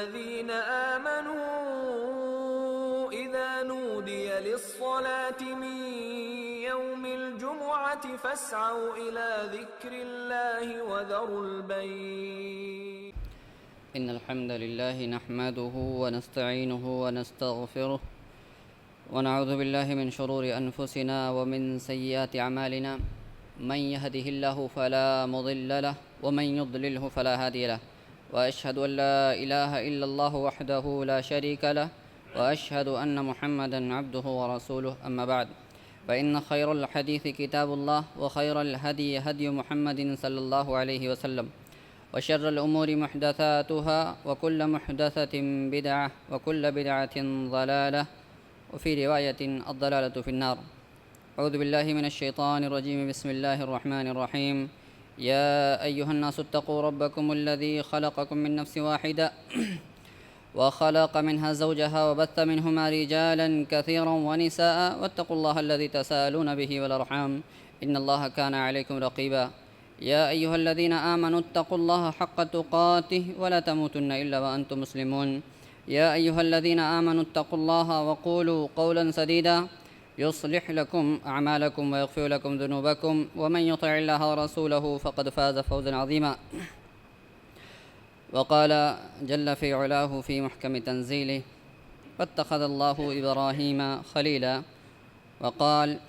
الذين آمنوا إذا نودي للصلاة من يوم الجمعة فاسعوا إلى ذكر الله وذروا البيع. إن الحمد لله نحمده ونستعينه ونستغفره ونعوذ بالله من شرور أنفسنا ومن سيئات أعمالنا. من يهده الله فلا مضل له ومن يضلله فلا هادي له، وأشهد أن لا إله إلا الله وحده لا شريك له، وأشهد أن محمدًا عبده ورسوله. أما بعد، فإن خير الحديث كتاب الله، وخير الهدي هدي محمد صلى الله عليه وسلم، وشر الأمور محدثاتها، وكل محدثة بدعة، وكل بدعة ضلالة، وفي رواية الضلالة في النار. أعوذ بالله من الشيطان الرجيم. بسم الله الرحمن الرحيم. يا أيها الناس اتقوا ربكم الذي خلقكم من نفس واحدة وخلق منها زوجها وبث منهما رجالا كثيرا ونساء، واتقوا الله الذي تساءلون به والأرحام إن الله كان عليكم رقيبا. يا أيها الذين آمنوا اتقوا الله حق تقاته ولا تموتن إلا وأنتم مسلمون. يا أيها الذين آمنوا اتقوا الله وقولوا قولا سديدا يصلح لكم أعمالكم ويغفر لكم ذنوبكم، ومن يطع الله ورسوله فقد فاز فوزا عظيما. وقال جل في علاه في محكم تنزيله: واتخذ الله إبراهيم خليلا. وقال: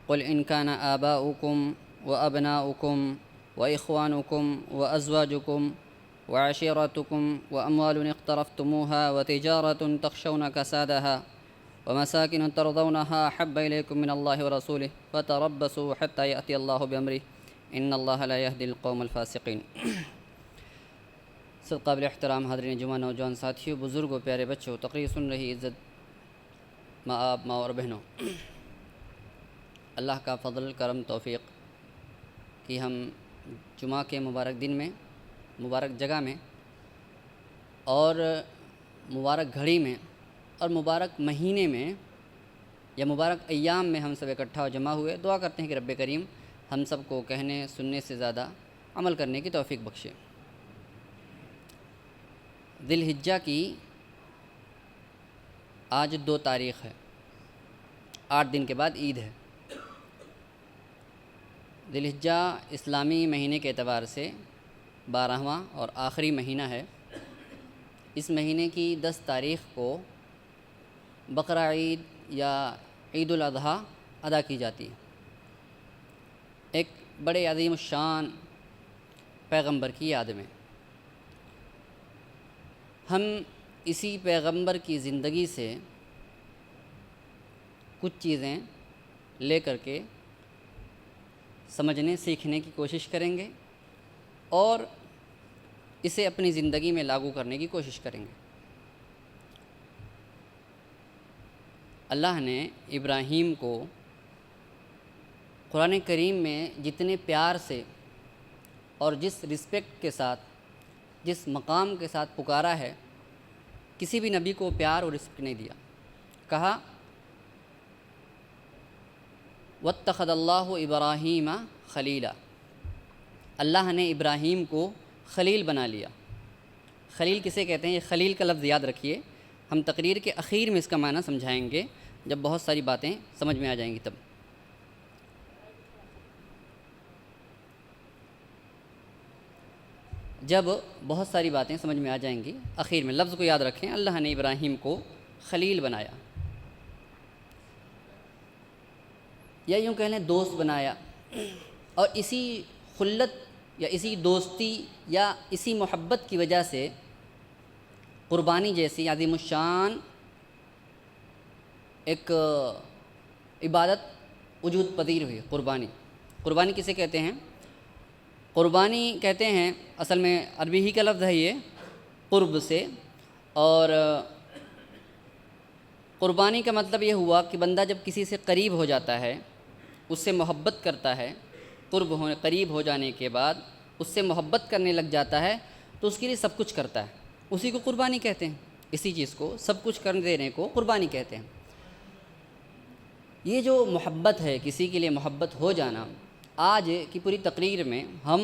قل إن كان آباؤكم وأبناؤكم وإخوانكم وأزواجكم وعشيرتكم وأموال اقترفتموها وتجارة تخشون كسادها ومساكن ترضونها أحب إليكم من الله ورسوله فتربصوا حتى يأتي الله بأمره إن الله لا يهدي القوم الفاسقين. صد قابل احترام حاضرین جمعہ، نوجوان ساتھیوں، بزرگوں، پیارے بچوں، تقریر سن رہی عزت ماں آپ، ماں اور بہنوں، اللہ کا فضل، کرم، توفیق کہ ہم جمعہ کے مبارک دن میں، مبارک جگہ میں اور مبارک گھڑی میں اور مبارک مہینے میں یا مبارک ایام میں ہم سب اکٹھا و جمع ہوئے. دعا کرتے ہیں کہ رب کریم ہم سب کو کہنے سننے سے زیادہ عمل کرنے کی توفیق بخشے. ذی الحجہ کی آج 2 تاریخ ہے، 8 دن کے بعد عید ہے. ذی الحجہ اسلامی مہینے کے اعتبار سے 12واں اور آخری مہینہ ہے. اس مہینے کی 10 تاریخ کو بقرہ عید یا عید الاضحیٰ ادا کی جاتی ہے. ایک بڑے عظیم الشان پیغمبر کی یاد میں ہم اسی پیغمبر کی زندگی سے کچھ چیزیں لے کر کے سمجھنے سیکھنے کی کوشش کریں گے اور اسے اپنی زندگی میں لاگو کرنے کی کوشش کریں گے. اللہ نے ابراہیم کو قرآن کریم میں جتنے پیار سے اور جس رسپیکٹ کے ساتھ، جس مقام کے ساتھ پکارا ہے، کسی بھی نبی کو پیار اور رسپیکٹ نہیں دیا. کہا: واتخذ اللہ ابراہیم خلیلا. اللہ نے ابراہیم کو خلیل بنا لیا. خلیل کسے کہتے ہیں؟ یہ خلیل کا لفظ یاد رکھیے. ہم تقریر کے اخیر میں اس کا معنی سمجھائیں گے جب بہت ساری باتیں سمجھ میں آ جائیں گی. تب جب بہت ساری باتیں سمجھ میں آ جائیں گی اخیر میں لفظ کو یاد رکھیں. اللہ نے ابراہیم کو خلیل بنایا، یا یوں کہہ لیں دوست بنایا. اور اسی خلت یا اسی دوستی یا اسی محبت کی وجہ سے قربانی جیسی عظیم الشان ایک عبادت وجود پذیر ہوئی. قربانی کسے کہتے ہیں؟ قربانی کہتے ہیں، اصل میں عربی ہی کا لفظ ہے یہ، قرب سے. اور قربانی کا مطلب یہ ہوا کہ بندہ جب کسی سے قریب ہو جاتا ہے، اس سے محبت کرتا ہے، قریب ہو جانے کے بعد اس سے محبت کرنے لگ جاتا ہے تو اس کے لیے سب کچھ کرتا ہے. اسی کو قربانی کہتے ہیں. اسی چیز کو سب کچھ کر دینے کو قربانی کہتے ہیں. یہ جو محبت ہے، کسی کے لیے محبت ہو جانا، آج کی پوری تقریر میں ہم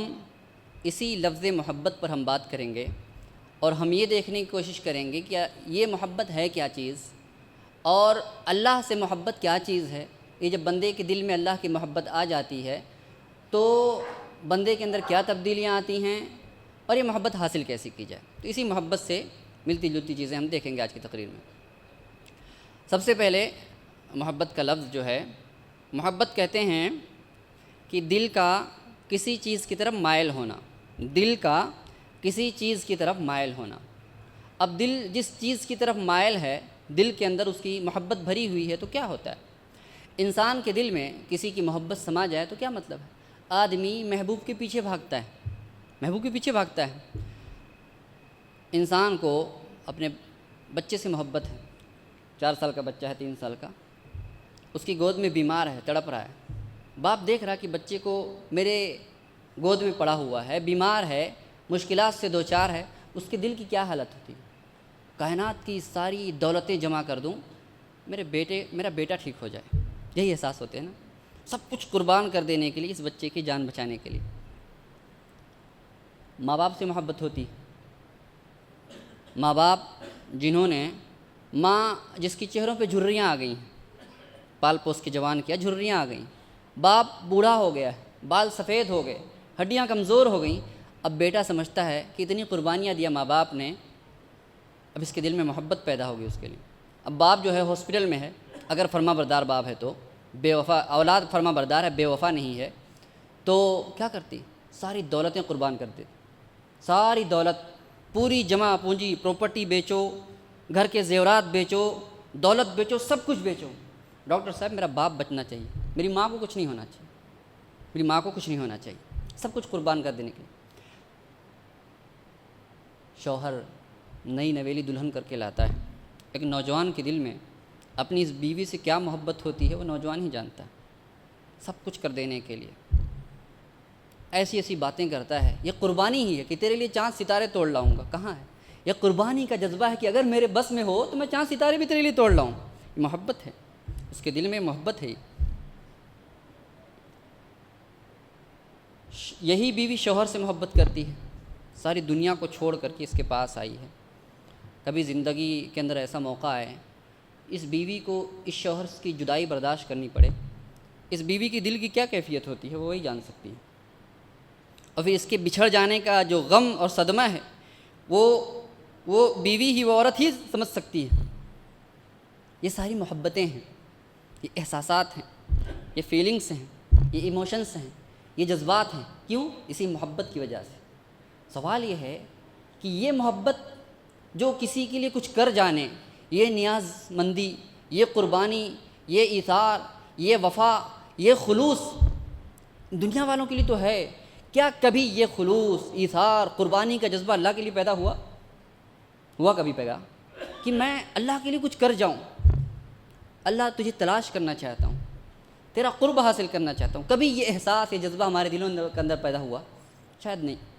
اسی لفظ محبت پر ہم بات کریں گے. اور ہم یہ دیکھنے کی کوشش کریں گے کہ یہ محبت ہے کیا چیز، اور اللہ سے محبت کیا چیز ہے۔ یہ جب بندے کے دل میں اللہ کی محبت آ جاتی ہے تو بندے کے اندر کیا تبدیلیاں آتی ہیں، اور یہ محبت حاصل کیسے کی جائے۔ تو اسی محبت سے ملتی جلتی چیزیں ہم دیکھیں گے آج کی تقریر میں۔ سب سے پہلے محبت کا لفظ جو ہے، محبت کہتے ہیں کہ دل کا کسی چیز کی طرف مائل ہونا، دل کا کسی چیز کی طرف مائل ہونا۔ اب دل جس چیز کی طرف مائل ہے، دل کے اندر اس کی محبت بھری ہوئی ہے، تو کیا ہوتا ہے؟ انسان کے دل میں کسی کی محبت سما جائے تو کیا مطلب ہے؟ آدمی محبوب کے پیچھے بھاگتا ہے، محبوب کے پیچھے بھاگتا ہے۔ انسان کو اپنے بچے سے محبت ہے، 4 سال کا بچہ ہے، 3 سال کا، اس کی گود میں بیمار ہے، تڑپ رہا ہے، باپ دیکھ رہا کہ بچے کو میرے گود میں پڑا ہوا ہے، بیمار ہے، مشکلات سے دوچار ہے، اس کے دل کی کیا حالت ہوتی ہے؟ کائنات کی ساری دولتیں جمع کر دوں، میرا بیٹا ٹھیک ہو جائے، یہی احساس ہوتے ہیں نا، سب کچھ قربان کر دینے کے لیے اس بچے کی جان بچانے کے لیے۔ ماں باپ سے محبت ہوتی، ماں باپ جنہوں نے، ماں جس کی چہروں پہ جھریاں آ گئیں، پال پوس کے جوان کیا، جھریاں آ گئیں، باپ بوڑھا ہو گیا ہے، بال سفید ہو گئے، ہڈیاں کمزور ہو گئیں، اب بیٹا سمجھتا ہے کہ اتنی قربانیاں دیا ماں باپ نے، اب اس کے دل میں محبت پیدا ہوگی اس کے لیے۔ اب باپ جو ہے ہاسپٹل میں ہے، اگر فرما بردار باپ ہے تو، بے وفا اولاد فرما بردار ہے، بے وفا نہیں ہے، تو کیا کرتی؟ ساری دولتیں قربان کر دیتی، ساری دولت، پوری جمع پونجی پراپرٹی بیچو، گھر کے زیورات بیچو، دولت بیچو، سب کچھ بیچو، ڈاکٹر صاحب میرا باپ بچنا چاہیے، میری ماں کو کچھ نہیں ہونا چاہیے، میری ماں کو کچھ نہیں ہونا چاہیے، سب کچھ قربان کر دینے کے لیے۔ شوہر نئی نویلی دلہن کر کے لاتا ہے، ایک نوجوان کے دل میں اپنی اس بیوی سے کیا محبت ہوتی ہے وہ نوجوان ہی جانتا ہے، سب کچھ کر دینے کے لیے ایسی ایسی باتیں کرتا ہے۔ یہ قربانی ہی ہے کہ تیرے لیے چاند ستارے توڑ لاؤں گا، کہاں ہے؟ یہ قربانی کا جذبہ ہے کہ اگر میرے بس میں ہو تو میں چاند ستارے بھی تیرے لیے توڑ لاؤں، یہ محبت ہے، اس کے دل میں محبت ہے۔ یہی بیوی شوہر سے محبت کرتی ہے، ساری دنیا کو چھوڑ کر کے اس کے پاس آئی ہے۔ کبھی زندگی کے اندر ایسا موقع آئے اس بیوی کو اس شوہر کی جدائی برداشت کرنی پڑے، اس بیوی کی دل کی کیا کیفیت ہوتی ہے وہ وہی جان سکتی ہے، اور پھر اس کے بچھڑ جانے کا جو غم اور صدمہ ہے وہ بیوی ہی، وہ عورت ہی سمجھ سکتی ہے۔ یہ ساری محبتیں ہیں، یہ احساسات ہیں، یہ فیلنگس ہیں، یہ ایموشنس ہیں، یہ جذبات ہیں، کیوں؟ اسی محبت کی وجہ سے۔ سوال یہ ہے کہ یہ محبت جو کسی کے لیے کچھ کر جانے، یہ نیاز مندی، یہ قربانی، یہ ایثار، یہ وفا، یہ خلوص دنیا والوں کے لیے تو ہے، کیا کبھی یہ خلوص، ایثار، قربانی کا جذبہ اللہ کے لیے پیدا ہوا کبھی پیدا کہ میں اللہ کے لیے کچھ کر جاؤں، اللہ تجھے تلاش کرنا چاہتا ہوں، تیرا قرب حاصل کرنا چاہتا ہوں، کبھی یہ احساس، یہ جذبہ ہمارے دلوں کے اندر پیدا ہوا؟ شاید نہیں۔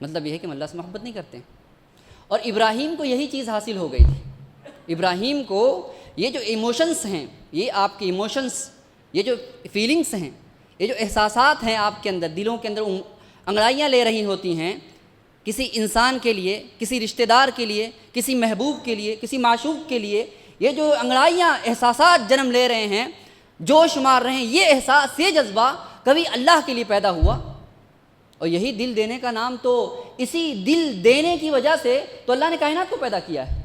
مطلب یہ ہے کہ ہم اللہ سے محبت نہیں کرتے۔ اور ابراہیم کو یہی چیز حاصل ہو گئی تھی، ابراہیم کو یہ جو ایموشنس ہیں، یہ آپ کے ایموشنس، یہ جو فیلنگس ہیں، یہ جو احساسات ہیں آپ کے اندر، دلوں کے اندر انگڑائیاں لے رہی ہوتی ہیں کسی انسان کے لیے، کسی رشتہ دار کے لیے، کسی محبوب کے لیے، کسی معشوق کے لیے، یہ جو انگڑائیاں احساسات جنم لے رہے ہیں، جوش مار رہے ہیں، یہ احساس، یہ جذبہ کبھی اللہ کے لیے پیدا ہوا؟ اور یہی دل دینے کا نام، تو اسی دل دینے کی وجہ سے تو اللہ نے کائنات کو پیدا کیا ہے۔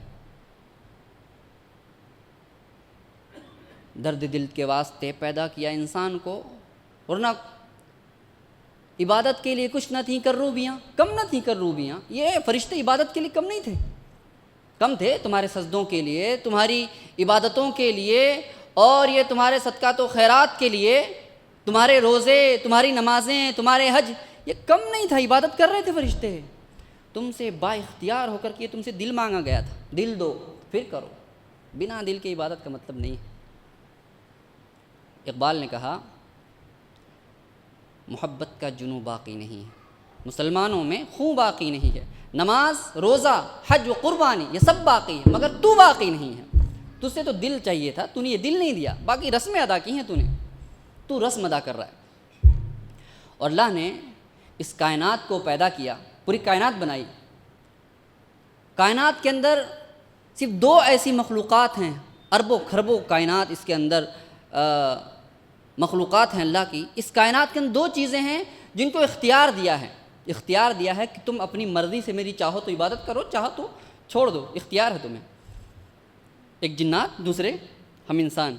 درد دل کے واسطے پیدا کیا انسان کو، ورنہ عبادت کے لیے کچھ نہ تھیں کروبیاں، کم نہ تھیں کروبیاں، یہ فرشتے عبادت کے لیے کم نہیں تھے، کم تھے تمہارے سجدوں کے لیے، تمہاری عبادتوں کے لیے، اور یہ تمہارے صدقات و خیرات کے لیے، تمہارے روزے، تمہاری نمازیں، تمہارے حج، یہ کم نہیں تھا، عبادت کر رہے تھے فرشتے۔ تم سے با اختیار ہو کر کے تم سے دل مانگا گیا تھا، دل دو پھر کرو، بنا دل کے عبادت کا مطلب نہیں ہے۔ اقبال نے کہا محبت کا جنوں باقی نہیں ہے، مسلمانوں میں خون باقی نہیں ہے، نماز، روزہ، حج و قربانی یہ سب باقی ہے، مگر تو باقی نہیں ہے۔ تجھ سے تو دل چاہیے تھا، تو نے یہ دل نہیں دیا، باقی رسمیں ادا کی ہیں تو رسم ادا کر رہا ہے۔ اور اللہ نے اس کائنات کو پیدا کیا، پوری کائنات بنائی. کائنات کے اندر صرف 2 ایسی مخلوقات ہیں، اربوں خربوں کائنات اس کے اندر مخلوقات ہیں اللہ کی. اس کائنات کے اندر 2 چیزیں ہیں جن کو اختیار دیا ہے کہ تم اپنی مرضی سے میری چاہو تو عبادت کرو، چاہو تو چھوڑ دو، اختیار ہے تمہیں. ایک جنات، دوسرے ہم انسان.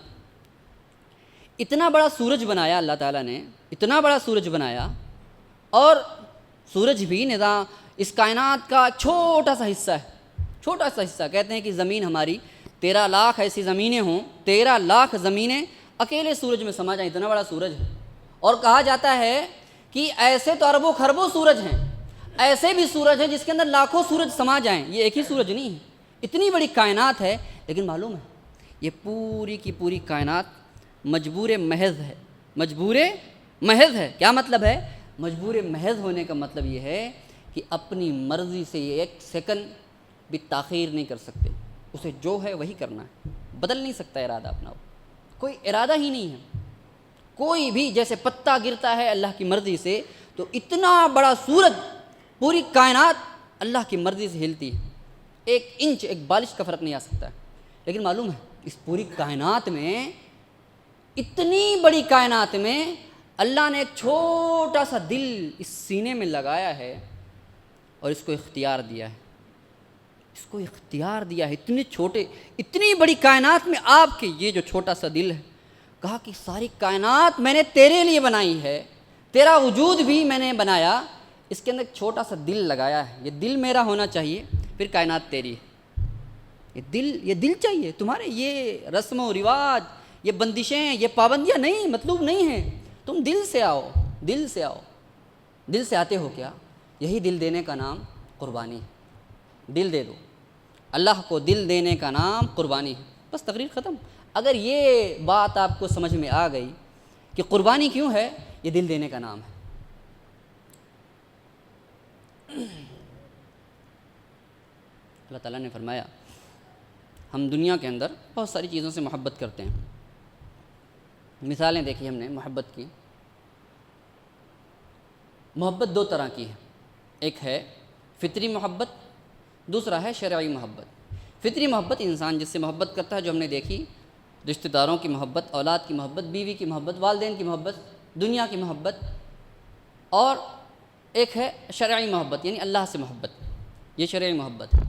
اتنا بڑا سورج بنایا اللہ تعالیٰ نے، اتنا بڑا سورج بنایا، اور سورج بھی نظام اس کائنات کا چھوٹا سا حصہ ہے. چھوٹا سا حصہ. کہتے ہیں کہ زمین ہماری 13 لاکھ ایسی زمینیں ہوں، 13 لاکھ زمینیں اکیلے سورج میں سما جائیں، اتنا بڑا سورج ہے. اور کہا جاتا ہے کہ ایسے تو اربوں خربوں سورج ہیں، ایسے بھی سورج ہیں جس کے اندر لاکھوں سورج سما جائیں. یہ ایک ہی سورج نہیں ہے، اتنی بڑی کائنات ہے. لیکن معلوم ہے یہ پوری کی پوری کائنات مجبور محض ہے. مجبور محض ہے. کیا مطلب ہے؟ مجبور محض ہونے کا مطلب یہ ہے کہ اپنی مرضی سے یہ 1 سیکنڈ بھی تاخیر نہیں کر سکتے. اسے جو ہے وہی کرنا ہے، بدل نہیں سکتا ارادہ اپنا. کوئی ارادہ ہی نہیں ہے. کوئی بھی جیسے پتا گرتا ہے اللہ کی مرضی سے، تو اتنا بڑا سورج، پوری کائنات اللہ کی مرضی سے ہلتی ہے. 1 انچ، 1 بالش کا فرق نہیں آ سکتا ہے. لیکن معلوم ہے اس پوری کائنات میں، اتنی بڑی کائنات میں اللہ نے ایک چھوٹا سا دل اس سینے میں لگایا ہے اور اس کو اختیار دیا ہے. اس کو اختیار دیا ہے. اتنی بڑی کائنات میں آپ کے یہ جو چھوٹا سا دل ہے، کہا کہ ساری کائنات میں نے تیرے لیے بنائی ہے، تیرا وجود بھی میں نے بنایا، اس کے اندر ایک چھوٹا سا دل لگایا ہے. یہ دل میرا ہونا چاہیے، پھر کائنات تیری ہے. یہ دل چاہیے تمہارے. یہ رسم و رواج، یہ بندشیں، یہ پابندیاں نہیں، مطلوب نہیں ہیں. تم دل سے آؤ، دل سے آؤ. دل سے آتے ہو کیا؟ یہی دل دینے کا نام قربانی ہے. دل دے دو. اللہ کو دل دینے کا نام قربانی ہے. بس تقریر ختم. اگر یہ بات آپ کو سمجھ میں آ گئی کہ قربانی کیوں ہے، یہ دل دینے کا نام ہے. اللہ تعالیٰ نے فرمایا ہم دنیا کے اندر بہت ساری چیزوں سے محبت کرتے ہیں. مثالیں دیکھی ہم نے محبت کی. محبت 2 طرح کی ہے. ایک ہے فطری محبت، دوسرا ہے شرعی محبت. فطری محبت انسان جس سے محبت کرتا ہے، جو ہم نے دیکھی، رشتہ داروں کی محبت، اولاد کی محبت، بیوی کی محبت، والدین کی محبت، دنیا کی محبت. اور ایک ہے شرعی محبت، یعنی اللہ سے محبت. یہ شرعی محبت ہے.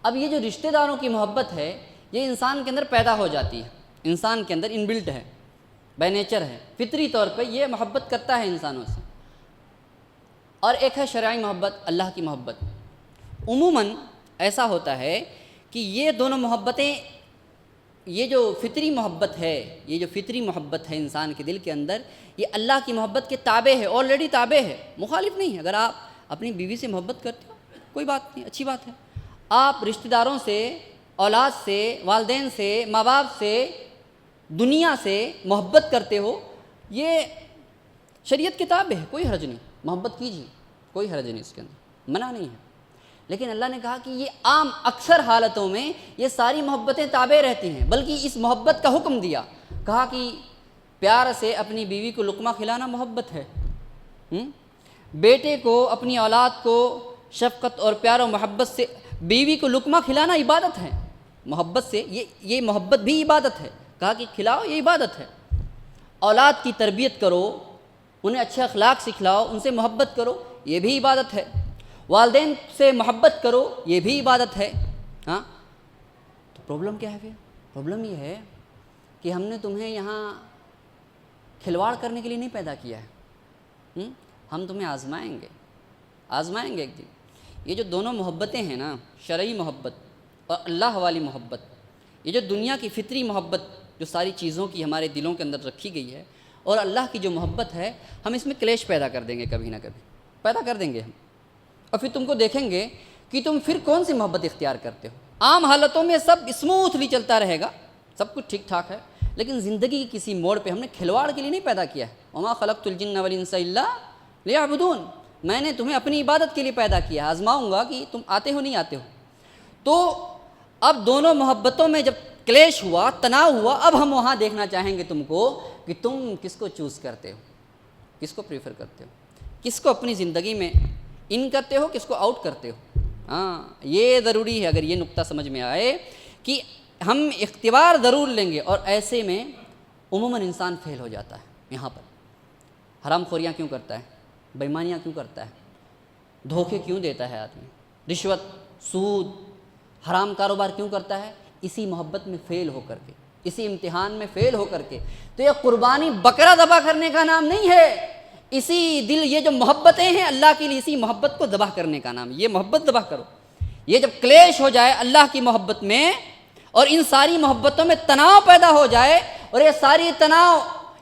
اب یہ جو رشتہ داروں کی محبت ہے، یہ انسان کے اندر پیدا ہو جاتی ہے. انسان کے اندر انبلٹ ہے، بائی نیچر ہے، فطری طور پہ یہ محبت کرتا ہے انسانوں سے. اور ایک ہے شرعی محبت، اللہ کی محبت. عموماً ایسا ہوتا ہے کہ یہ دونوں محبتیں، یہ جو فطری محبت ہے انسان کے دل کے اندر، یہ اللہ کی محبت کے تابع ہے، آلریڈی تابع ہے، مخالف نہیں ہے. اگر آپ اپنی بیوی سے محبت کرتے ہو، کوئی بات نہیں، اچھی بات ہے. آپ رشتہ داروں سے، اولاد سے، والدین سے، ماں باپ سے، دنیا سے محبت کرتے ہو، یہ شریعت کی تابع ہے، کوئی حرج نہیں. محبت کیجیے، کوئی حرج نہیں اس کے اندر، منع نہیں ہے. لیکن اللہ نے کہا کہ یہ عام اکثر حالتوں میں یہ ساری محبتیں تابع رہتی ہیں، بلکہ اس محبت کا حکم دیا. کہا کہ پیار سے اپنی بیوی کو لقمہ کھلانا محبت ہے. بیٹے کو، اپنی اولاد کو شفقت اور پیار و محبت سے بیوی کو لقمہ کھلانا عبادت ہے. محبت سے یہ محبت بھی عبادت ہے. کہا کہ کھلاؤ، یہ عبادت ہے. اولاد کی تربیت کرو، انہیں اچھے اخلاق سکھلاؤ، ان سے محبت کرو، یہ بھی عبادت ہے. والدین سے محبت کرو، یہ بھی عبادت ہے. تو پرابلم کیا ہے پھر؟ پرابلم یہ ہے کہ ہم نے تمہیں یہاں کھلواڑ کرنے کے لیے نہیں پیدا کیا ہے. ہم تمہیں آزمائیں گے ایک دن. یہ جو دونوں محبتیں ہیں نا، شرعی محبت اور اللہ والی محبت، یہ جو دنیا کی فطری محبت جو ساری چیزوں کی ہمارے دلوں کے اندر رکھی گئی ہے، اور اللہ کی جو محبت ہے، ہم اس میں کلیش پیدا کر دیں گے، کبھی نہ کبھی پیدا کر دیں گے ہم. اور پھر تم کو دیکھیں گے کہ تم پھر کون سی محبت اختیار کرتے ہو. عام حالتوں میں سب اسموتھلی چلتا رہے گا، سب کچھ ٹھیک ٹھاک ہے. لیکن زندگی کے کسی موڑ پہ ہم نے کھلواڑ کے لیے نہیں پیدا کیا ہے. وما خلقت الجن والانس الا لیعبدون. میں نے تمہیں اپنی عبادت کے لیے پیدا کیا ہے، آزماؤں گا کہ تم آتے ہو نہیں آتے ہو. تو اب دونوں محبتوں میں جب کلیش ہوا، تناؤ ہوا، اب ہم وہاں دیکھنا چاہیں گے تم کو کہ تم کس کو چوز کرتے ہو، کس کو پریفر کرتے ہو، کس کو اپنی زندگی میں ان کرتے ہو کہ اس کو آؤٹ کرتے ہو. ہاں یہ ضروری ہے. اگر یہ نقطہ سمجھ میں آئے کہ ہم اختبار ضرور لیں گے، اور ایسے میں عموماً انسان فیل ہو جاتا ہے. یہاں پر حرام خوریاں کیوں کرتا ہے، بےایمانیاں کیوں کرتا ہے، دھوکے کیوں دیتا ہے آدمی، رشوت، سود، حرام کاروبار کیوں کرتا ہے؟ اسی محبت میں فیل ہو کر کے، اسی امتحان میں فیل ہو کر کے. تو یہ قربانی بکرا ذبح کرنے کا نام نہیں ہے. اسی دل، یہ جو محبتیں ہیں اللہ کے لیے، اسی محبت کو ذبح کرنے کا نام ہے. یہ محبت ذبح کرو. یہ جب کلیش ہو جائے اللہ کی محبت میں، اور ان ساری محبتوں میں تناؤ پیدا ہو جائے، اور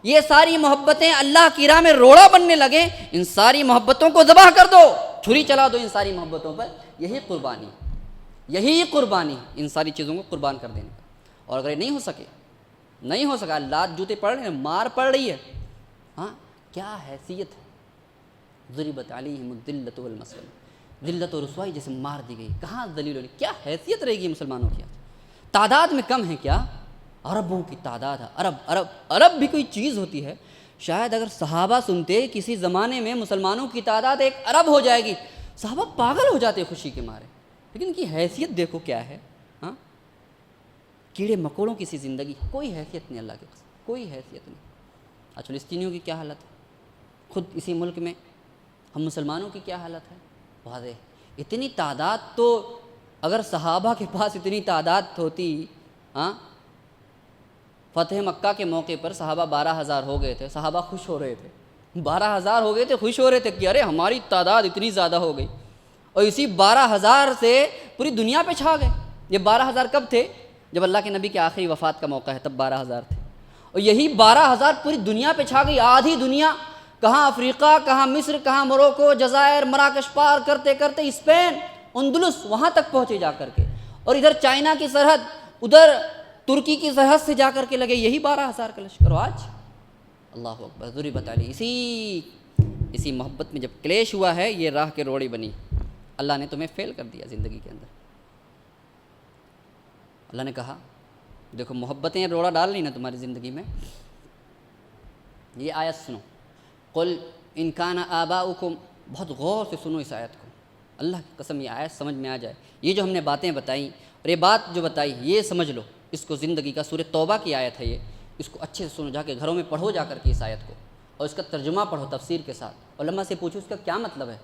یہ ساری محبتیں اللہ کی راہ میں روڑا بننے لگیں، ان ساری محبتوں کو ذبح کر دو، چھری چلا دو ان ساری محبتوں پر. یہی قربانی ان ساری چیزوں کو قربان کر دینے کا. اور اگر یہ نہیں ہو سکا، لات جوتے پڑ رہے ہیں، مار پڑ رہی ہے، ہاں کیا حیثیت ہے. ضربت علیہم الذلۃ والمسکنہ، ذلت و رسوائی جیسے مار دی گئی. کہاں ذلیل ہونے، کیا حیثیت رہے گی مسلمانوں کی؟ تعداد میں کم ہے کیا؟ اربوں کی تعداد ہے. عرب بھی کوئی چیز ہوتی ہے. شاید اگر صحابہ سنتے کسی زمانے میں مسلمانوں کی تعداد 1 ارب ہو جائے گی، صحابہ پاگل ہو جاتے خوشی کے مارے. لیکن ان کی حیثیت دیکھو کیا ہے. ہاں کیڑے مکوڑوں کی سی زندگی، کوئی حیثیت نہیں اللہ کے قسم، کوئی حیثیت نہیں. فلسطینیوں کی کیا حالت ہے، خود اسی ملک میں ہم مسلمانوں کی کیا حالت ہے، واضح. اتنی تعداد تو اگر صحابہ کے پاس اتنی تعداد ہوتی، ہاں فتح مکہ کے موقع پر صحابہ 12,000 ہو گئے تھے، صحابہ خوش ہو رہے تھے. 12,000 ہو گئے تھے، خوش ہو رہے تھے کہ ارے ہماری تعداد اتنی زیادہ ہو گئی. اور اسی 12,000 سے پوری دنیا پہ چھا گئے. یہ 12,000 کب تھے؟ جب اللہ کے نبی کے آخری وفات کا موقع ہے، تب 12,000 تھے. اور یہی 12,000 پوری دنیا پہ چھا گئی. آدھی دنیا، کہاں افریقہ، کہاں مصر، کہاں موروکو، جزائر، مراکش پار کرتے کرتے اسپین، اندلس، وہاں تک پہنچے جا کر کے. اور ادھر چائنا کی سرحد، ادھر ترکی کی سرحد سے جا کر کے لگے یہی 12,000 کا لشکر. آج اللہ اکبر، ضربت علی. اسی محبت میں جب کلیش ہوا ہے، یہ راہ کے روڑی بنی. اللہ نے تمہیں فیل کر دیا زندگی کے اندر. اللہ نے کہا دیکھو محبتیں روڑا ڈال رہی نا تمہاری زندگی میں. یہ آیت سنو، قل ان کان آباؤکم. بہت غور سے سنو اس آیت کو. اللہ کی قسم یہ آیت سمجھ میں آ جائے. یہ جو ہم نے باتیں بتائیں اور یہ بات جو بتائی، یہ سمجھ لو اس کو زندگی کا. سورہ توبہ کی آیت ہے یہ. اس کو اچھے سے سنو، جا کے گھروں میں پڑھو جا کر کے اس آیت کو، اور اس کا ترجمہ پڑھو تفسیر کے ساتھ. علماء سے پوچھو اس کا کیا مطلب ہے،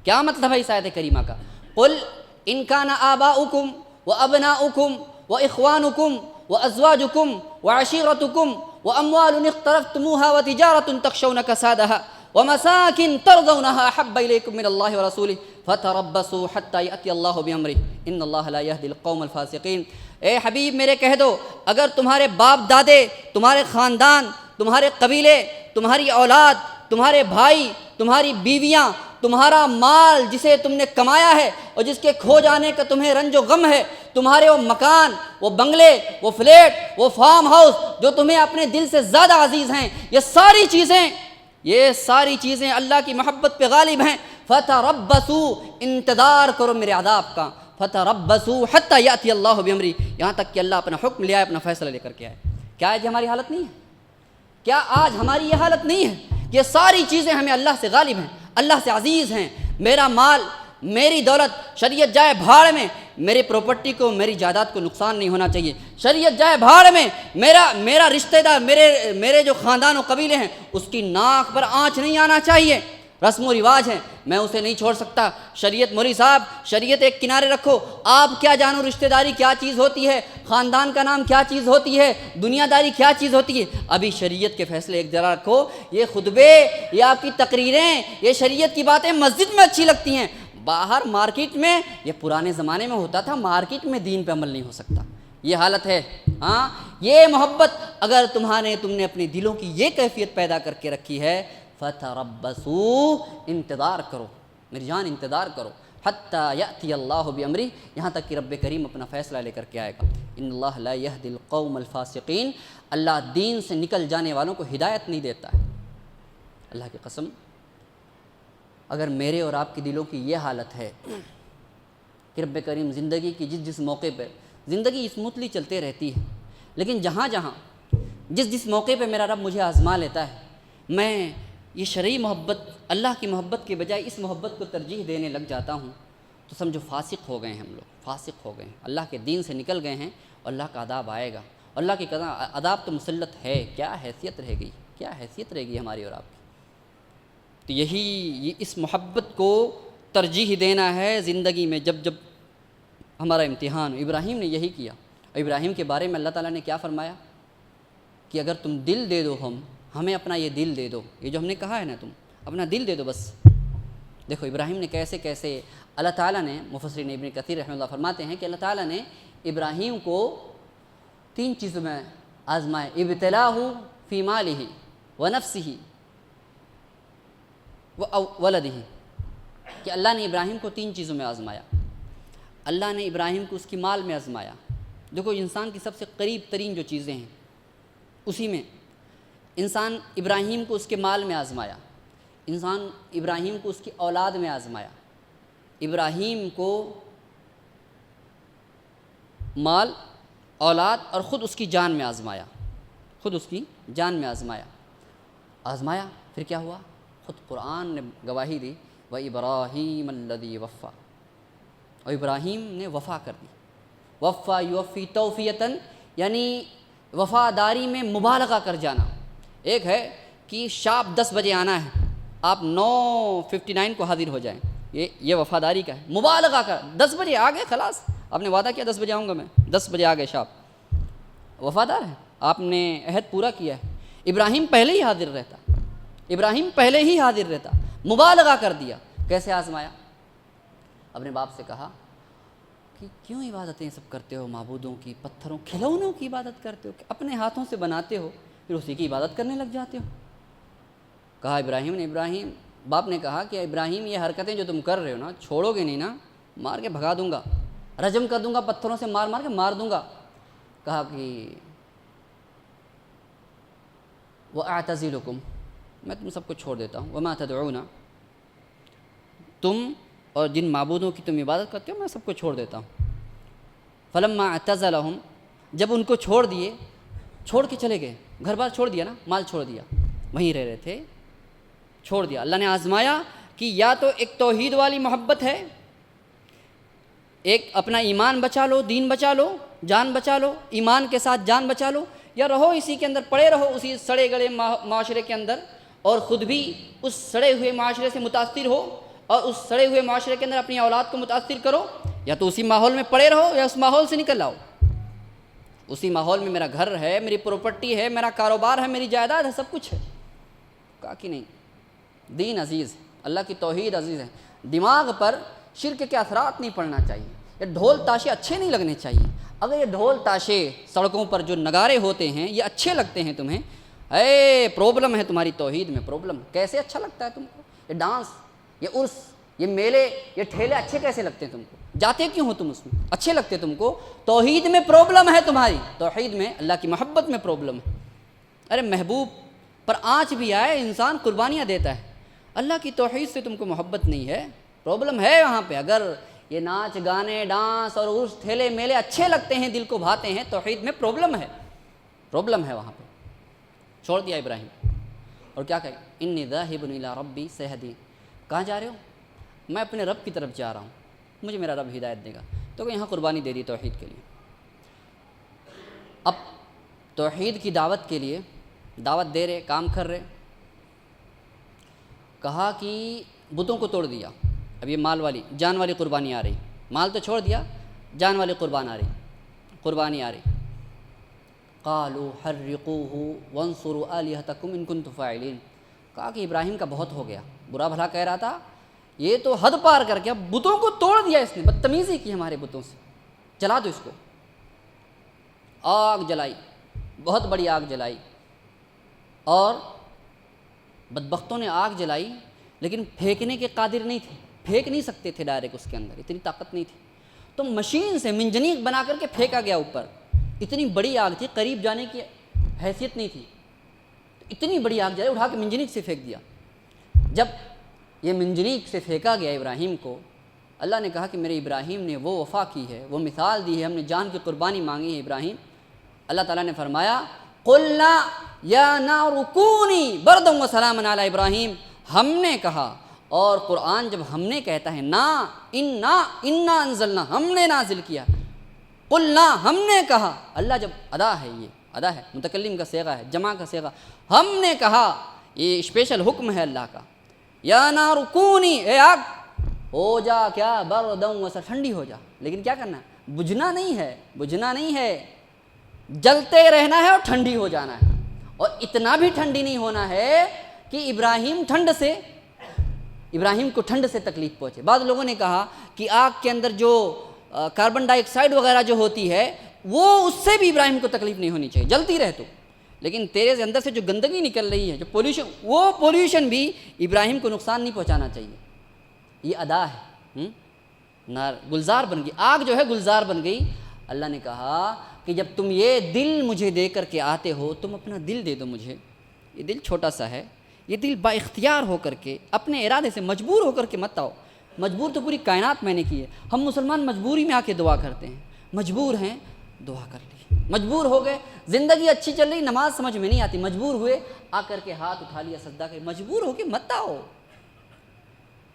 کیا مطلب ہے اس آیت کریمہ کا. قل ان کان آباؤکم وابناؤکم واخوانکم وازواجکم وعشیرتکم واموال اقترفتموها وتجارة تخشون کسادها ومساکن ترضونها احب الیکم من اللہ ورسولہ فتربصوا حتی یأتی اللہ بامرہ ان اللہ لا یہدی القوم الفاسقین. اے حبیب میرے کہہ دو، اگر تمہارے باپ دادے، تمہارے خاندان، تمہارے قبیلے، تمہاری اولاد، تمہارے بھائی، تمہاری بیویاں، تمہارا مال جسے تم نے کمایا ہے اور جس کے کھو جانے کا تمہیں رنج و غم ہے، تمہارے وہ مکان، وہ بنگلے، وہ فلیٹ، وہ فارم ہاؤس جو تمہیں اپنے دل سے زیادہ عزیز ہیں، یہ ساری چیزیں اللہ کی محبت پہ غالب ہیں. فتربصوا، انتظار کرو میرے عذاب کا. فتربصوا حتی یأتی اللہ بامرہ، یہاں تک کہ اللہ اپنا حکم لے آئے، اپنا فیصلہ لے کر کے آئے. کیا آج ہماری حالت نہیں ہے؟ کیا آج ہماری یہ حالت نہیں ہے؟ یہ ساری چیزیں ہمیں اللہ سے غالب ہیں، اللہ سے عزیز ہیں. میرا مال، میری دولت شریعت جائے بھاڑ میں، میری پراپرٹی کو، میری جائیداد کو نقصان نہیں ہونا چاہیے. شریعت جائے بھاڑ میں، میرا رشتہ دار، میرے جو خاندان و قبیلے ہیں، اس کی ناک پر آنچ نہیں آنا چاہیے. رسم و رواج ہے، میں اسے نہیں چھوڑ سکتا. شریعت، مولوی صاحب شریعت ایک کنارے رکھو، آپ کیا جانو رشتہ داری کیا چیز ہوتی ہے، خاندان کا نام کیا چیز ہوتی ہے، دنیا داری کیا چیز ہوتی ہے. ابھی شریعت کے فیصلے ایک جگہ رکھو. یہ خطبے، یہ آپ کی تقریریں، یہ شریعت کی باتیں مسجد میں اچھی لگتی ہیں، باہر مارکیٹ میں، یہ پرانے زمانے میں ہوتا تھا، مارکیٹ میں دین پہ عمل نہیں ہو سکتا. یہ حالت ہے. ہاں یہ محبت اگر تم نے اپنے دلوں کی یہ کیفیت پیدا کر کے رکھی ہے، فتربصوا، انتظار کرو میری جان، انتظار کرو. حتی یأتی اللہ بامرہ، یہاں تک کہ رب کریم اپنا فیصلہ لے کر کے آئے گا. ان اللہ لا یہدی القوم الفاسقین، اللہ دین سے نکل جانے والوں کو ہدایت نہیں دیتا ہے. اللہ کی قسم اگر میرے اور آپ کے دلوں کی یہ حالت ہے کہ رب کریم زندگی کی جس موقع پہ، زندگی اسموتھلی چلتے رہتی ہے، لیکن جہاں جس موقع پہ میرا رب مجھے آزما لیتا ہے، میں یہ شرعی محبت اللہ کی محبت کے بجائے اس محبت کو ترجیح دینے لگ جاتا ہوں تو سمجھو فاسق ہو گئے ہیں ہم لوگ، فاسق ہو گئے ہیں، اللہ کے دین سے نکل گئے ہیں، اور اللہ کا عذاب آئے گا۔ اللہ کی عذاب تو مسلط ہے، کیا حیثیت رہ گئی، کیا حیثیت رہے گی ہماری اور آپ کی۔ تو یہی اس محبت کو ترجیح دینا ہے زندگی میں جب جب ہمارا امتحان۔ ابراہیم نے یہی کیا۔ ابراہیم کے بارے میں اللہ تعالیٰ نے کیا فرمایا کہ اگر تم دل دے دو، ہمیں اپنا یہ دل دے دو، یہ جو ہم نے کہا ہے نا، تم اپنا دل دے دو بس۔ دیکھو ابراہیم نے کیسے کیسے اللہ تعالیٰ نے، مفسرین ابن کثیر رحمہ اللہ فرماتے ہیں کہ اللہ تعالیٰ نے ابراہیم کو 3 چیزوں میں آزمائے، ابتلاہ فی مالہ ونفسہ وولدہ، کہ اللہ نے ابراہیم کو 3 چیزوں میں آزمایا۔ اللہ نے ابراہیم کو اس کی مال میں آزمایا۔ دیکھو انسان کی سب سے قریب ترین جو چیزیں ہیں اسی میں انسان ابراہیم کو اس کے مال میں آزمایا، انسان ابراہیم کو اس کی اولاد میں آزمایا، ابراہیم کو مال، اولاد اور خود اس کی جان میں آزمایا، خود اس کی جان میں آزمایا۔ پھر کیا ہوا؟ خود قرآن نے گواہی دی، وَإِبْرَاهِيمَ الَّذِي وَفَّى، اور ابراہیم نے وفا کر دی۔ وفا یوفی توفیتاً، یعنی وفاداری میں مبالغہ کر جانا۔ ایک ہے کہ شارپ 10 بجے آنا ہے، آپ 9:59 کو حاضر ہو جائیں، یہ وفاداری کا ہے۔ مبالغہ کر 10 بجے آ گئے، خلاص آپ نے وعدہ کیا 10 بجے آؤں گا میں، 10 بجے آ گئے شارپ، وفادار ہے، آپ نے عہد پورا کیا ہے۔ ابراہیم پہلے ہی حاضر رہتا، ابراہیم پہلے ہی حاضر رہتا، مبالغہ کر دیا۔ کیسے آزمایا؟ اپنے باپ سے کہا کہ کیوں عبادتیں سب کرتے ہو معبودوں کی، پتھروں کھلونوں کی عبادت کرتے ہو، اپنے ہاتھوں سے بناتے ہو پھر اسی کی عبادت کرنے لگ جاتے ہو۔ کہا ابراہیم نے، باپ نے کہا کہ ابراہیم یہ حرکتیں جو تم کر رہے ہو نا، چھوڑو گے نہیں نا، مار کے بھگا دوں گا، رجم کر دوں گا، پتھروں سے مار کے مار دوں گا۔ کہا کہ وَأَعْتَزِلُكُمْ، میں تم سب کو چھوڑ دیتا ہوں، وَمَا تَدْعُونَ، تم اور جن معبودوں کی تم عبادت کرتے ہو میں سب کو چھوڑ دیتا ہوں۔ فَلَمَّا اعْتَزَلَهُمْ، جب ان کو چھوڑ دیے، چھوڑ کے چلے گئے، گھر بار چھوڑ دیا نا، مال چھوڑ دیا، وہیں رہ رہے تھے، چھوڑ دیا۔ اللہ نے آزمایا کہ یا تو ایک توحید والی محبت ہے، ایک اپنا ایمان بچا لو، دین بچا لو، جان بچا لو، ایمان کے ساتھ جان بچا لو، یا رہو اسی کے اندر، پڑے رہو اسی سڑے گڑے معاشرے کے اندر، اور خود بھی اس سڑے ہوئے معاشرے سے متاثر ہو اور اس سڑے ہوئے معاشرے کے اندر اپنی اولاد کو متاثر کرو، یا تو اسی ماحول میں پڑے رہو یا اس ماحول سے نکل آؤ۔ اسی ماحول میں میرا گھر ہے، میری پراپرٹی ہے، میرا کاروبار ہے، میری جائیداد ہے، سب کچھ ہے۔ کہا کہ نہیں، دین عزیز ہے، اللہ کی توحید عزیز ہے، دماغ پر شرک کے اثرات نہیں پڑنا چاہیے، یہ ڈھول تاشے اچھے نہیں لگنے چاہیے۔ اگر یہ ڈھول تاشے سڑکوں پر جو نگارے ہوتے ہیں یہ اچھے لگتے ہیں تمہیں، پرابلم ہے تمہاری توحید میں، پرابلم۔ کیسے اچھا لگتا ہے تم کو یہ ڈانس، یہ عرس، یہ میلے، یہ ٹھیلے اچھے کیسے لگتے ہیں تم کو؟ جاتے کیوں ہو تم اس میں؟ اچھے لگتے تم کو؟ توحید میں پرابلم ہے تمہاری، توحید میں اللہ کی محبت میں پرابلم ہے۔ ارے محبوب پر آنچ بھی آئے انسان قربانیاں دیتا ہے، اللہ کی توحید سے تم کو محبت نہیں ہے، پرابلم ہے وہاں پہ۔ اگر یہ ناچ گانے ڈانس اور عرس ٹھیلے میلے اچھے لگتے ہیں، دل کو بھاتے ہیں، توحید میں پرابلم ہے، پرابلم ہے وہاں پہ۔ چھوڑ دیا ابراہیم، اور کیا کہے؟ انی ذاہب الی ربی سیہدین، کہاں جا رہے ہو؟ میں اپنے رب کی طرف جا رہا ہوں، مجھے میرا رب ہدایت دے گا۔ تو یہاں قربانی دے دی توحید کے لیے۔ اب توحید کی دعوت کے لیے دعوت دے رہے، کام کر رہے، کہا کہ بتوں کو توڑ دیا۔ اب یہ مال والی جان والی قربانی آ رہی، مال تو چھوڑ دیا، جان والی قربانی آ رہی۔ قالوا حرقوه وانصروا آلهتكم ان كنتم فاعلین، کہا کہ ابراہیم کا بہت ہو گیا، برا بھلا کہہ رہا تھا، یہ تو حد پار کر کے اب بتوں کو توڑ دیا اس نے، بدتمیزی کی ہمارے بتوں سے، جلا دو اس کو۔ آگ جلائی، بہت بڑی آگ جلائی، اور بدبختوں نے آگ جلائی لیکن پھینکنے کے قادر نہیں تھے، پھینک نہیں سکتے تھے ڈائریکٹ اس کے اندر، اتنی طاقت نہیں تھی، تو مشین سے منجنیق بنا کر کے پھینکا گیا اوپر۔ اتنی بڑی آگ تھی، قریب جانے کی حیثیت نہیں تھی، اتنی بڑی آگ جلائی، اٹھا کے منجنیق سے پھینک دیا۔ جب یہ منجنیق سے پھینکا گیا ابراہیم کو، اللہ نے کہا کہ میرے ابراہیم نے وہ وفا کی ہے، وہ مثال دی ہے، ہم نے جان کی قربانی مانگی ہے ابراہیم۔ اللہ تعالیٰ نے فرمایا قلنا یا نار کونی بردا وسلاما علی ابراہیم، ہم نے کہا، اور قرآن جب ہم نے کہتا ہے نا انا انزلنا، ہم نے نازل کیا، قلنا ہم نے کہا، اللہ جب ادا ہے، یہ ادا ہے، متکلم کا صیغہ ہے، جمع کا صیغہ، ہم نے کہا، یہ اسپیشل حکم ہے اللہ کا، یا نار کونی، اے آگ ہو جا کیا برداً وسلاما، ٹھنڈی ہو جا، لیکن کیا کرنا ہے؟ بجھنا نہیں ہے، جلتے رہنا ہے اور ٹھنڈی ہو جانا ہے، اور اتنا بھی ٹھنڈی نہیں ہونا ہے کہ ابراہیم کو ٹھنڈ سے تکلیف پہنچے۔ بعض لوگوں نے کہا کہ آگ کے اندر جو کاربن ڈائی آکسائڈ وغیرہ جو ہوتی ہے وہ اس سے بھی ابراہیم کو تکلیف نہیں ہونی چاہیے، جلتی رہ تو، لیکن تیرے اندر سے جو گندگی نکل رہی ہے، جو پولیوشن، وہ پولیوشن بھی ابراہیم کو نقصان نہیں پہنچانا چاہیے۔ یہ ادا ہے، نار گلزار بن گئی، آگ جو ہے گلزار بن گئی۔ اللہ نے کہا کہ جب تم یہ دل مجھے دے کر کے آتے ہو، تم اپنا دل دے دو مجھے، یہ دل چھوٹا سا ہے، یہ دل با اختیار ہو کر کے، اپنے ارادے سے، مجبور ہو کر کے مت آؤ، مجبور تو پوری کائنات میں نے کی ہے۔ ہم مسلمان مجبوری میں آ کے دعا کرتے ہیں، مجبور ہیں، دعا کر لی، مجبور ہو گئے، زندگی اچھی چل رہی، نماز سمجھ میں نہیں آتی، مجبور ہوئے، آ کر کے ہاتھ اٹھا لیا، سجدہ کر، مجبور ہو کے مت آؤ،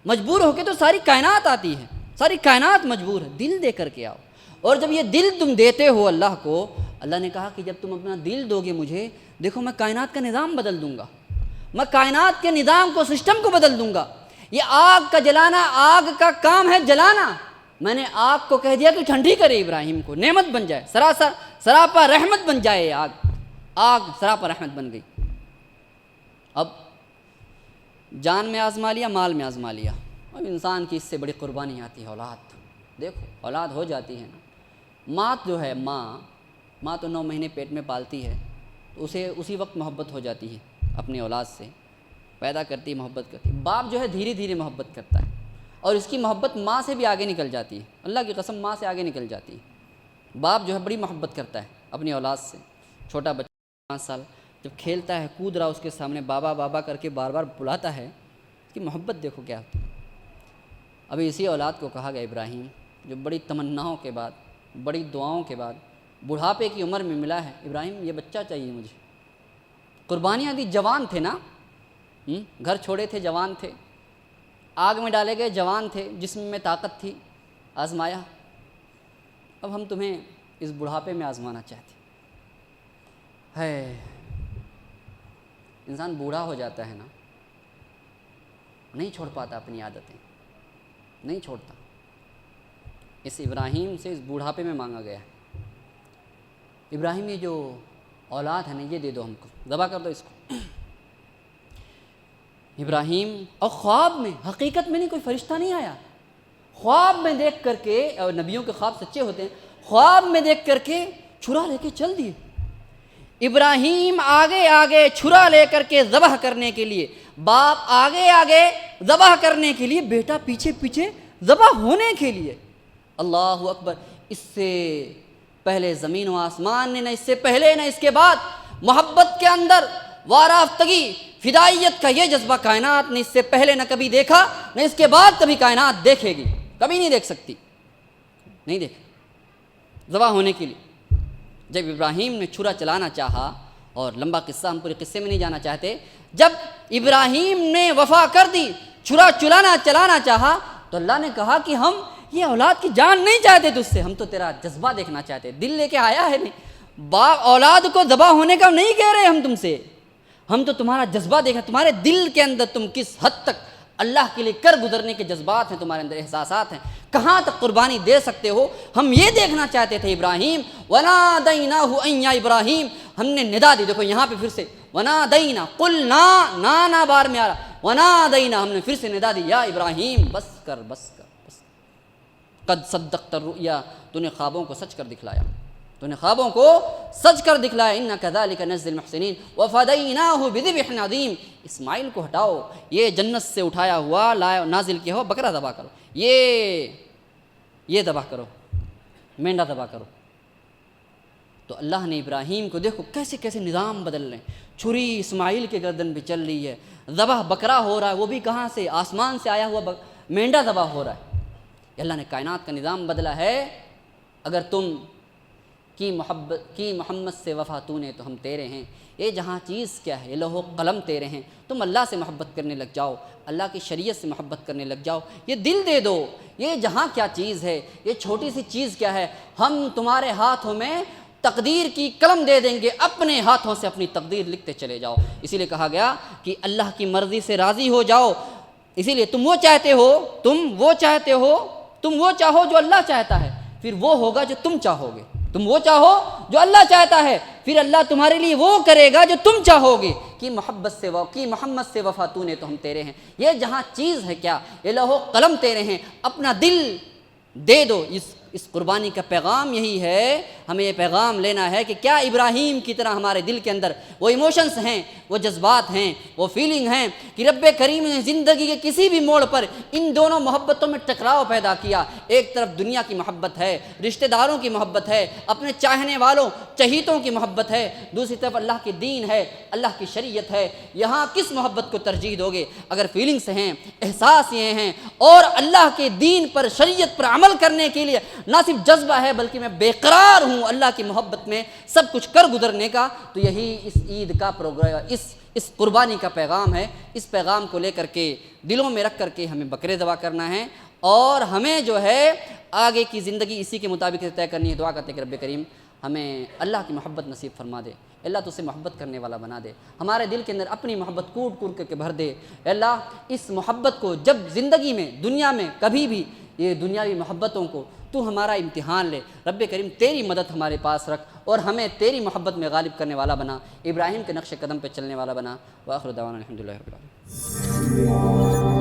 مجبور ہو کے تو ساری کائنات آتی ہے، ساری کائنات مجبور ہے، دل دے کر کے آؤ۔ اور جب یہ دل تم دیتے ہو اللہ کو، اللہ نے کہا کہ جب تم اپنا دل دو گے مجھے، دیکھو میں کائنات کا نظام بدل دوں گا، میں کائنات کے نظام کو، سسٹم کو بدل دوں گا۔ یہ آگ کا جلانا، آگ کا کام ہے جلانا، میں نے آگ کو کہہ دیا کہ ٹھنڈی کرے ابراہیم کو، نعمت بن جائے، سراپا رحمت بن جائے، آگ سراپا رحمت بن گئی۔ اب جان میں آزما لیا، مال میں آزما لیا، اب انسان کی اس سے بڑی قربانی آتی ہے اولاد۔ دیکھو اولاد ہو جاتی ہے نا، ماں جو ہے، ماں تو 9 مہینے پیٹ میں پالتی ہے، تو اسے اسی وقت محبت ہو جاتی ہے اپنی اولاد سے، پیدا کرتی، محبت کرتی۔ باپ جو ہے دھیرے دھیرے محبت کرتا ہے، اور اس کی محبت ماں سے بھی آگے نکل جاتی ہے، اللہ کی قسم ماں سے آگے نکل جاتی ہے۔ باپ جو ہے بڑی محبت کرتا ہے اپنی اولاد سے۔ چھوٹا بچہ 5 سال جب کھیلتا ہے، کود رہا، اس کے سامنے بابا بابا کر کے بار بار بلاتا ہے، اس کی محبت دیکھو کیا ہوتی ہے۔ ابھی اسی اولاد کو کہا گیا ابراہیم، جو بڑی تمناؤں کے بعد، بڑی دعاؤں کے بعد، بڑھاپے کی عمر میں ملا ہے، ابراہیم یہ بچہ چاہیے مجھے، قربانیاں دی، جوان تھے نا، گھر چھوڑے تھے، جوان تھے، آگ میں ڈالے گئے، جوان تھے، جسم میں طاقت تھی، آزمایا، اب ہم تمہیں اس بڑھاپے میں آزمانا چاہتے ہے۔ انسان بوڑھا ہو جاتا ہے نا، نہیں چھوڑ پاتا اپنی عادتیں، نہیں چھوڑتا۔ اس ابراہیم سے اس بوڑھاپے میں مانگا گیا ہے، ابراہیم یہ جو اولاد ہے نا، یہ دے دو ہم کو، ذبح کر دو اس کو۔ ابراہیم، اور خواب میں، حقیقت میں نہیں، کوئی فرشتہ نہیں آیا، خواب میں دیکھ کر کے، اور نبیوں کے خواب سچے ہوتے ہیں، خواب میں دیکھ کر کے چھرا لے کے چل دیے۔ ابراہیم آگے آگے چھرا لے کر کے ذبح کرنے کے لیے، باپ آگے آگے ذبح کرنے کے لیے، بیٹا پیچھے پیچھے ذبح ہونے کے لیے۔ اللہ اکبر! اس سے پہلے زمین و آسمان نے، نہ اس سے پہلے نہ اس کے بعد، محبت کے اندر وارفتگی، فدائیت کا یہ جذبہ کائنات نے اس سے پہلے نہ کبھی دیکھا، نہ اس کے بعد کبھی کائنات دیکھے گی، کبھی نہیں دیکھ سکتی، نہیں دیکھے۔ ذبح ہونے کے لیے جب ابراہیم نے چھرا چلانا چاہا، اور لمبا قصہ، ہم پورے قصے میں نہیں جانا چاہتے، جب ابراہیم نے وفا کر دی، چھرا چلانا چاہا، تو اللہ نے کہا کہ ہم یہ اولاد کی جان نہیں چاہتے تجھ سے، ہم تو تیرا جذبہ دیکھنا چاہتے، دل لے کے آیا ہے نہیں، اولاد کو ذبح ہونے کا نہیں کہہ رہے ہم تم سے، ہم تو تمہارا جذبہ دیکھنا، تمہارے دل کے اندر تم کس حد تک اللہ کے لیے کر گزرنے کے جذبات ہیں، تمہارے اندر احساسات ہیں، کہاں تک قربانی دے سکتے ہو، ہم یہ دیکھنا چاہتے تھے ابراہیم۔ وَنَادَيْنَاهُ أَن يَا ابراہیم، ہم نے ندا دی، دیکھو یہاں پہ پھر سے وَنَادَيْنَا، قُلْنَا، نا بار میں آ رہا، وَنَادَيْنَا، ہم نے پھر سے ندا دی، یا ابراہیم بس کر، قد صدقت الرؤیا، تو نے خوابوں کو سچ کر دکھلایا، تو نے خوابوں کو سچ کر دکھلایا، اِنَّا كَذَلِكَ نَجْزِي الْمُحْسِنِينَ وَفَدَيْنَاهُ بِذِبْحٍ عَظِيمٍ، اسماعیل کو ہٹاؤ، یہ جنت سے اٹھایا ہوا، نازل کیا ہوا بکرا ذبح کرو، یہ ذبح کرو، مینڈا ذبح کرو۔ تو اللہ نے ابراہیم کو، دیکھو کیسے کیسے نظام بدل رہے ہیں، چھری اسماعیل کے گردن پہ چل رہی ہے، ذبح بکرا ہو رہا ہے، وہ بھی کہاں سے، آسمان سے آیا ہوا مینڈا ذبح ہو رہا ہے۔ اللہ نے کائنات کا نظام بدلا ہے۔ اگر تم کی محمد سے وفا تو نے تو ہم تیرے ہیں۔ یہ جہاں چیز کیا ہے، یہ لوح و قلم تیرے ہیں۔ تم اللہ سے محبت کرنے لگ جاؤ، اللہ کی شریعت سے محبت کرنے لگ جاؤ، یہ دل دے دو۔ یہ جہاں کیا چیز ہے، یہ چھوٹی سی چیز کیا ہے، ہم تمہارے ہاتھوں میں تقدیر کی قلم دے دیں گے، اپنے ہاتھوں سے اپنی تقدیر لکھتے چلے جاؤ۔ اسی لیے کہا گیا کہ اللہ کی مرضی سے راضی ہو جاؤ۔ اسی لیے تم وہ چاہو جو اللہ چاہتا ہے، پھر وہ ہوگا جو تم چاہو گے۔ تم وہ چاہو جو اللہ چاہتا ہے، پھر اللہ تمہارے لیے وہ کرے گا جو تم چاہو گے۔ کہ محمد سے وفا تو نے تو ہم تیرے ہیں۔ یہ جہاں چیز ہے کیا، یہ لوح و قلم تیرے ہیں، اپنا دل دے دو۔ اس قربانی کا پیغام یہی ہے، ہمیں یہ پیغام لینا ہے کہ کیا ابراہیم کی طرح ہمارے دل کے اندر وہ ایموشنز ہیں، وہ جذبات ہیں، وہ فیلنگ ہیں کہ رب کریم نے زندگی کے کسی بھی موڑ پر ان دونوں محبتوں میں ٹکراؤ پیدا کیا۔ ایک طرف دنیا کی محبت ہے، رشتہ داروں کی محبت ہے، اپنے چاہنے والوں چہیتوں کی محبت ہے، دوسری طرف اللہ کی دین ہے، اللہ کی شریعت ہے۔ یہاں کس محبت کو ترجیح دو گے؟ اگر فیلنگس ہیں، احساس یہ ہیں، اور اللہ کے دین پر، شریعت پر عمل کرنے کے لیے نہ صرف جذبہ ہے بلکہ میں بے قرار ہوں اللہ کی محبت میں سب کچھ کر گزرنے کا، تو یہی اس عید کا پروگرام، اس قربانی کا پیغام ہے۔ اس پیغام کو لے کر کے دلوں میں رکھ کر کے ہمیں بکرے ذبح کرنا ہے، اور ہمیں جو ہے آگے کی زندگی اسی کے مطابق طے کرنی ہے۔ دعا کرتے ہیں کہ رب کریم ہمیں اللہ کی محبت نصیب فرما دے، اللہ تو سے محبت کرنے والا بنا دے، ہمارے دل کے اندر اپنی محبت کوٹ کوٹ کر کے بھر دے۔ اللہ اس محبت کو جب زندگی میں، دنیا میں کبھی بھی یہ دنیاوی محبتوں کو تو ہمارا امتحان لے، رب کریم تیری مدد ہمارے پاس رکھ اور ہمیں تیری محبت میں غالب کرنے والا بنا، ابراہیم کے نقش قدم پہ چلنے والا بنا۔ وآخر دعوانا الحمدللہ رب العالمین۔